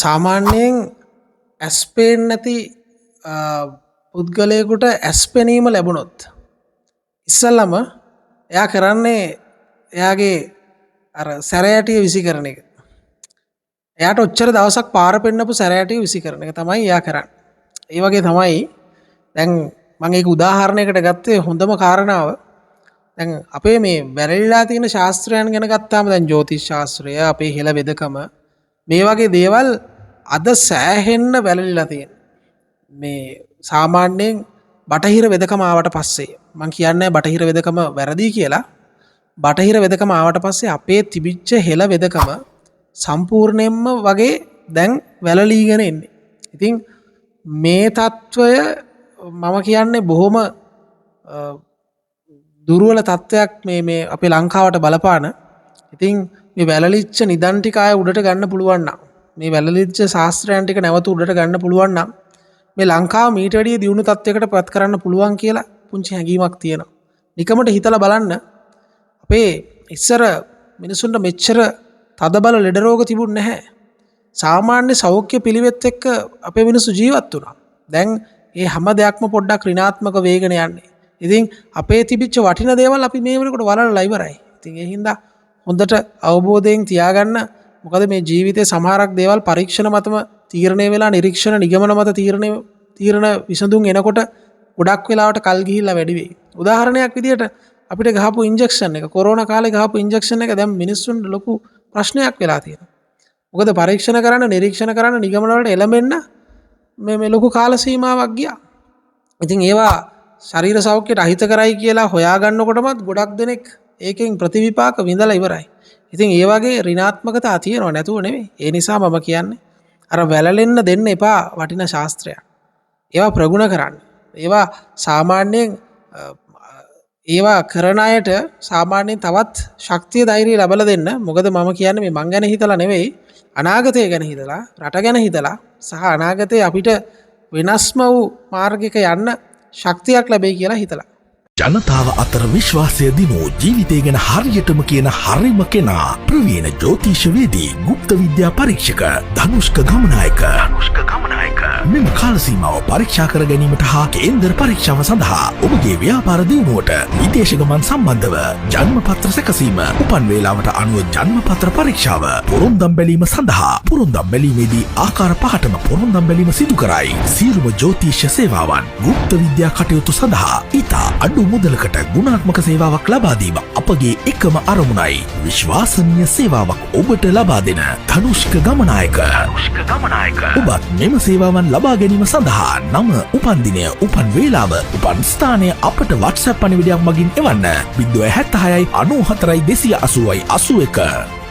සාමාන්‍යයෙන් ඇස් පේන්නේ නැති පුද්ගලයෙකුට ඇස් පෙනීම ලැබුණොත් ඉස්සල්ලාම එයා කරන්නේ එයාගේ අර සැරයටිය විසි කරන එක. එයාට ඔච්චර දවසක් පාර පෙන්නපු සැරයටිය විසි කරන එක තමයි එයා කරන්නේ. ඒ වගේ තමයි දැන් මම ඒක උදාහරණයකට ගත්තේ හොඳම කාරණාව. දැන් අපේ මේ වැරලිලා තියෙන ශාස්ත්‍රයන් ගැන ගත්තාම දැන් ජ්‍යොතිෂ ශාස්ත්‍රය, අපේ හෙළ වෙදකම මේ වගේ දේවල් අද සෑහෙන්න වැළලිලා තියෙන. මේ සාමාන්‍යයෙන් බටහිර වෙදකම ආවට පස්සේ මම කියන්නේ බටහිර වෙදකම වැරදි කියලා. බටහිර වෙදකම ආවට පස්සේ අපේ තිබිච්ච හෙළ වෙදකම සම්පූර්ණයෙන්ම වගේ දැන් වැළලීගෙන එන්නේ. ඉතින් මේ తত্ত্বය මම කියන්නේ බොහොම දුර්වල තත්ත්වයක් මේ අපේ ලංකාවට බලපාන. ඉතින් මේ වැළලිච්ච නිදන් ටික ආය උඩට ගන්න පුළුවන් නම්, මේ වැළලිච්ච ශාස්ත්‍රයන් ටික නැවත උඩට ගන්න පුළුවන් නම් මේ ලංකාව මීට වැඩිය දියුණු තත්ත්වයකට පත් කරන්න පුළුවන් කියලා පුංචි හැඟීමක් තියෙනවා. නිකමට හිතලා බලන්න අපේ ඉස්සර මිනිසුන්ට මෙච්චර තදබල ලෙඩ රෝග තිබුණ නැහැ. සාමාන්‍ය සෞඛ්‍ය පිළිවෙත් එක්ක අපේ මිනිස්සු ජීවත් වුණා. දැන් මේ හැම දෙයක්ම පොඩ්ඩක් ඍණාත්මක වේගන යන්නේ. ඉතින් අපේ තිබිච්ච වටින දේවල් අපි මේ වෙනකොට වලලා ඉවරයි. ඉතින් ඒ හින්දා හොඳට අවබෝධයෙන් තියාගන්න. මොකද මේ ජීවිතේ සමහරක් දේවල් පරීක්ෂණ මතම තීරණය වෙලා නිරීක්ෂණ නිගමන මත තීරණ විසඳුම් එනකොට ගොඩක් වෙලාවට කල් ගිහිල්ලා වැඩි වෙයි. උදාහරණයක් විදියට අපිට ගහපු ඉන්ජෙක්ෂන් එක, කොරෝනා කාලේ ගහපු ඉන්ජෙක්ෂන් එක දැන් මිනිස්සුන්ට ලොකු ප්‍රශ්නයක් වෙලා තියෙනවා. මොකද පරීක්ෂණ කරන්න, නිරීක්ෂණ කරන්න, නිගමන වලට එළඹෙන්න මේ ලොකු කාල සීමාවක් ගියා. ඉතින් ඒවා ශරීර සෞඛ්‍යයට අහිත කරයි කියලා හොයාගන්නකොටමත් ගොඩක් දෙනෙක් ඒකෙන් ප්‍රතිවිපාක විඳලා ඉවරයි. ඉතින් ඒ වගේ ඍණාත්මකතා තියෙනව නැතුව නෙමෙයි. ඒ නිසා මම කියන්නේ අර වැළලෙන්න දෙන්න එපා වටිනා ශාස්ත්‍රයක්. ඒවා ප්‍රගුණ කරන්න. ඒවා සාමාන්‍යයෙන් ඒවා කරන අයට සාමාන්‍යයෙන් තවත් ශක්තිය ධෛර්යය ලැබලා දෙන්න. මොකද මම කියන්නේ මේ මං ගැන හිතලා නෙවෙයි, අනාගතය ගැන හිතලා, රට ගැන හිතලා සහ අනාගතේ අපිට වෙනස්ම වූ මාර්ගයක යන්න ශක්තියක් ලැබෙයි කියලා හිතලා. ජනතාව අතර විශ්වාසය දිනූ ජීවිතය ගැන හරියටම කියන හරිම කෙනා ප්‍රවීණ ජ්‍යෝතිෂවේදී ගුප්ත විද්‍යා පරීක්ෂක ධනුෂ්ක ගමනායක. මෙම කාලසීමාව පරීක්ෂා කර ගැනීමට හා කේන්දර පරීක්ෂාව සඳහා ඔබගේ ව්‍යාපාර දියුණුවට විදේශ ගමන් සම්බන්ධව ජන්මපත්‍ර සැකසීම, උපන් වේලාවට අනුව ජන්මපත්‍ර පරීක්ෂාව, පොරොන්දම් බැලීම සඳහා පොරොන්දම් බැලීමේදී ආකාර පහටම පොරොන්දම් බැලීම සිදු කරයි. සියලුම ජ්‍යෝතිෂ සේවාවන් ගුප්ත විද්‍යා කටයුතු සඳහා ඉතා අඩු මුදලකට ගුණාත්මක සේවාවක් ලබා දීම අපගේ එකම අරමුණයි. විශ්වාසනීය සේවාවක් ඔබට ලබා දෙන ධනුෂ්ක ගමනායක. ඔබත් මෙම සේවාවන් ලබා ගැනීම සඳහා නම, උපන්දිනය, උපන් වේලාව, උපන් ස්ථානය අපට WhatsApp පණිවිඩයක් මගින් එවන්න. 076 94 280 81.